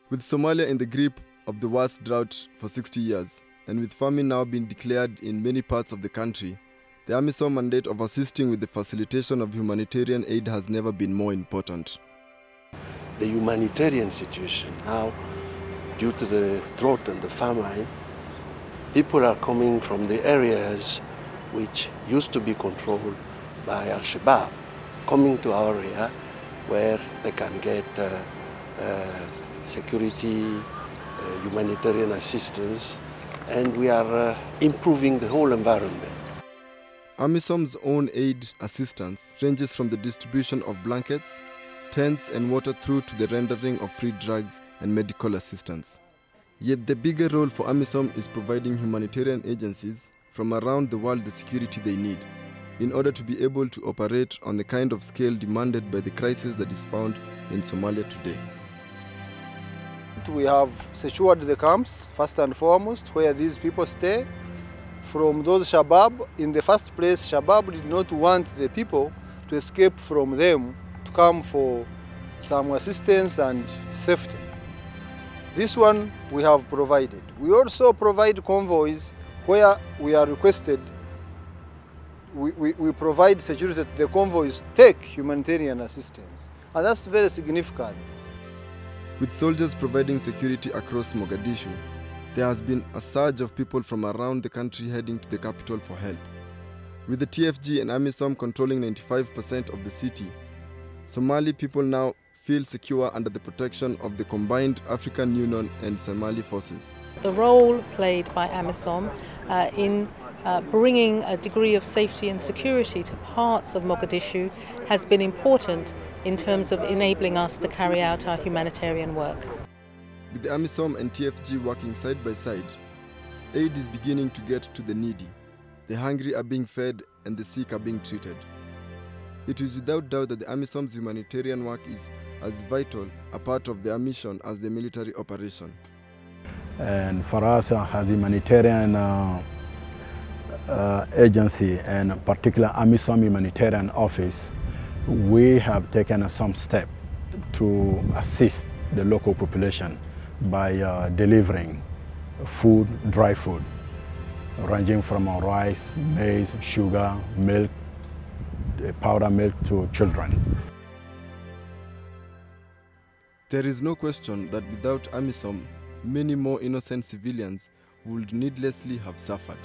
With Somalia in the grip of the worst drought for 60 years, and with famine now being declared in many parts of the country, the AMISOM mandate of assisting with the facilitation of humanitarian aid has never been more important. The humanitarian situation now, due to the drought and the famine, people are coming from the areas which used to be controlled by Al-Shabaab, coming to our area where they can get security, humanitarian assistance, and we are improving the whole environment. AMISOM's own aid assistance ranges from the distribution of blankets, tents and water through to the rendering of free drugs and medical assistance. Yet the bigger role for AMISOM is providing humanitarian agencies from around the world the security they need in order to be able to operate on the kind of scale demanded by the crisis that is found in Somalia today. We have secured the camps, first and foremost, where these people stay. From those Shabaab, in the first place, Shabaab did not want the people to escape from them to come for some assistance and safety. This one we have provided. We also provide convoys where we are requested. We provide security that the convoys take humanitarian assistance, and that's very significant. With soldiers providing security across Mogadishu, there has been a surge of people from around the country heading to the capital for help. With the TFG and AMISOM controlling 95% of the city, Somali people now feel secure under the protection of the combined African Union and Somali forces. The role played by AMISOM in bringing a degree of safety and security to parts of Mogadishu has been important in terms of enabling us to carry out our humanitarian work. With the AMISOM and TFG working side by side, aid is beginning to get to the needy. The hungry are being fed and the sick are being treated. It is without doubt that the AMISOM's humanitarian work is as vital a part of their mission as the military operation. And for us as humanitarian agency and particular AMISOM humanitarian office, we have taken some steps to assist the local population by delivering food, dry food, ranging from rice, maize, sugar, milk, powder milk to children. There is no question that without AMISOM, many more innocent civilians would needlessly have suffered.